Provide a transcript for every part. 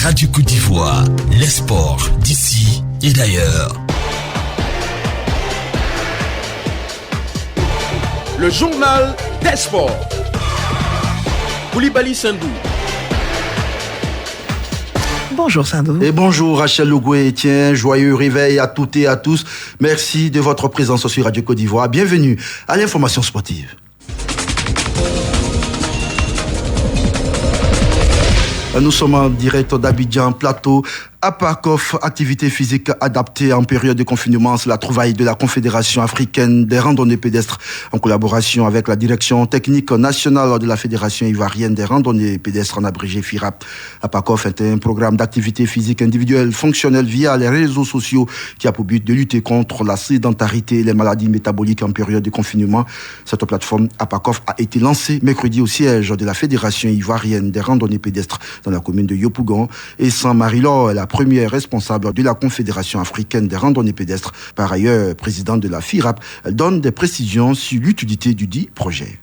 Radio Côte d'Ivoire, les sports d'ici et d'ailleurs. Le journal des sports. Koulibaly Sandou. Bonjour Sandou. Et bonjour Rachel Logoué. Tiens, joyeux réveil à toutes et à tous. Merci de votre présence sur Radio Côte d'Ivoire. Bienvenue à l'information sportive. Nous sommes en direct d'Abidjan, plateau. APACOF, activité physique adaptée en période de confinement, c'est la trouvaille de la Confédération africaine des randonnées pédestres en collaboration avec la direction technique nationale de la Fédération ivoirienne des randonnées pédestres en abrégé FIRAP. APACOF est un programme d'activité physique individuelle fonctionnelle via les réseaux sociaux qui a pour but de lutter contre la sédentarité et les maladies métaboliques en période de confinement. Cette plateforme APACOF a été lancée mercredi au siège de la Fédération ivoirienne des randonnées pédestres dans la commune de Yopougon et sans Marie-Laure, la première responsable de la Confédération africaine des randonnées pédestres, par ailleurs présidente de la FIRAP, elle donne des précisions sur l'utilité du dit projet.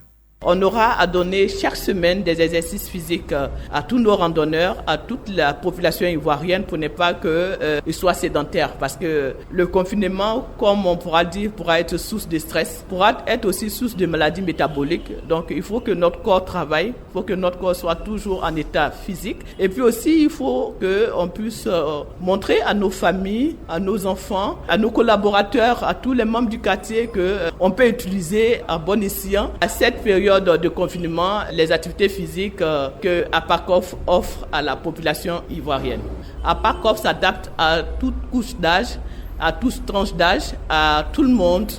On aura à donner chaque semaine des exercices physiques à tous nos randonneurs, à toute la population ivoirienne pour ne pas qu'ils soient sédentaires. Parce que le confinement, comme on pourra dire, pourra être source de stress, pourra être aussi source de maladies métaboliques. Donc il faut que notre corps travaille, il faut que notre corps soit toujours en état physique. Et puis aussi, il faut qu'on puisse montrer à nos familles, à nos enfants, à nos collaborateurs, à tous les membres du quartier qu'on peut utiliser à bon escient à cette période de confinement, les activités physiques que APACOF offre à la population ivoirienne. APACOF s'adapte à toute couche d'âge, à toute tranche d'âge, à tout le monde.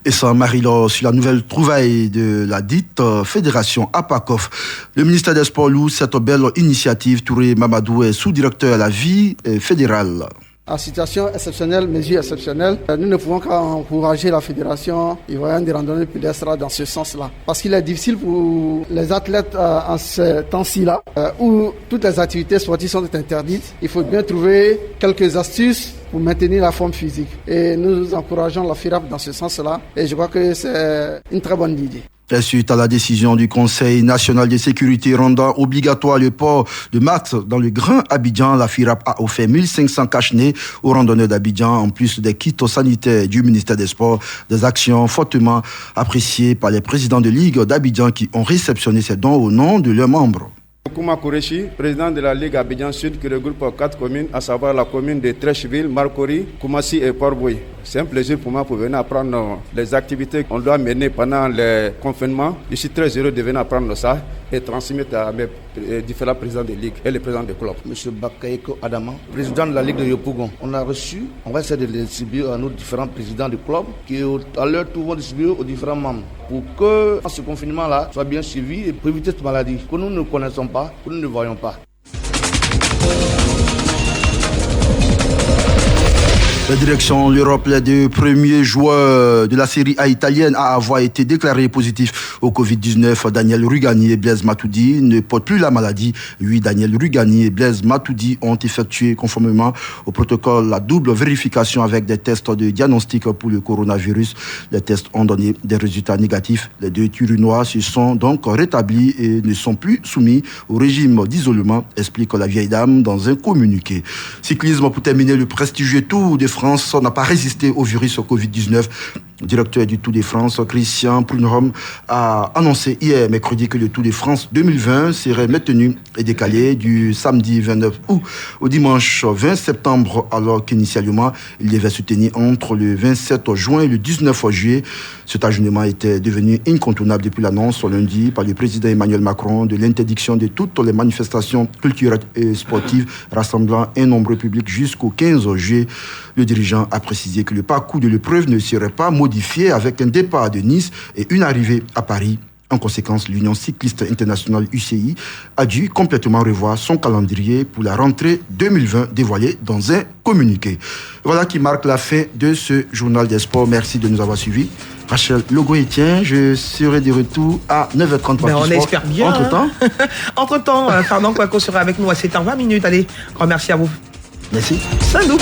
Et sans Marie-Laure, sur la nouvelle trouvaille de la dite Fédération APACOF, le ministère des Sports loue cette belle initiative. Touré Mamadou est sous-directeur à la vie fédérale. En situation exceptionnelle, mesure exceptionnelle, nous ne pouvons qu'encourager la Fédération ivoirienne des randonnées pédestres dans ce sens-là. Parce qu'il est difficile pour les athlètes en ce temps-ci-là, où toutes les activités sportives sont interdites. Il faut bien trouver quelques astuces pour maintenir la forme physique. Et nous encourageons la FIRAP dans ce sens-là. Et je crois que c'est une très bonne idée. Et suite à la décision du Conseil national de sécurité rendant obligatoire le port de masque dans le Grand Abidjan, la FIRAP a offert 1500 cache-nez aux randonneurs d'Abidjan, en plus des kits sanitaires du ministère des Sports, des actions fortement appréciées par les présidents de Ligue d'Abidjan qui ont réceptionné ces dons au nom de leurs membres. Kouma Kourechi, président de la Ligue Abidjan Sud qui regroupe 4 communes, à savoir la commune de Trècheville, Marcory, Koumassi et Port-Bouy. C'est un plaisir pour moi pour venir apprendre les activités qu'on doit mener pendant le confinement. Je suis très heureux de venir apprendre ça et transmettre à mes différents présidents de Ligue et les présidents de club. Monsieur Bakayeko Adama, président de la Ligue de Yopougon. On a reçu, on va essayer de les distribuer à nos différents présidents de club qui à leur tour vont distribuer aux différents membres pour que ce confinement-là soit bien suivi et pour éviter cette maladie que nous ne connaissons pas, que nous ne voyons pas. La direction l'Europe, les 2 premiers joueurs de la Série A italienne à avoir été déclarés positifs au Covid-19, Daniel Rugani et Blaise Matuidi, ne portent plus la maladie. Oui, Daniel Rugani et Blaise Matuidi ont effectué conformément au protocole la double vérification avec des tests de diagnostic pour le coronavirus. Les tests ont donné des résultats négatifs. Les 2 Turinois se sont donc rétablis et ne sont plus soumis au régime d'isolement, explique la vieille dame dans un communiqué. Cyclisme pour terminer, le prestigieux Tour de France n'a pas résisté au virus Covid-19. Le directeur du Tour de France, Christian Prudhomme, a annoncé hier mercredi que le Tour de France 2020 serait maintenu et décalé du samedi 29 août au dimanche 20 septembre, alors qu'initialement, il devait se tenir entre le 27 juin et le 19 juillet. Cet ajournement était devenu incontournable depuis l'annonce lundi par le président Emmanuel Macron de l'interdiction de toutes les manifestations culturelles et sportives rassemblant un nombre public jusqu'au 15 juillet. Le dirigeant a précisé que le parcours de l'épreuve ne serait pas modifié avec un départ de Nice et une arrivée à Paris. En conséquence, l'Union cycliste internationale UCI a dû complètement revoir son calendrier pour la rentrée 2020 dévoilé dans un communiqué. Voilà qui marque la fin de ce journal des sports. Merci de nous avoir suivis. Rachel Logo-Etienne, je serai de retour à 9h30. On espère bien. Entre-temps, Entre-temps, Fernand Kouakou sera avec nous à 7h20. Allez, grand merci à vous. Merci. Salut.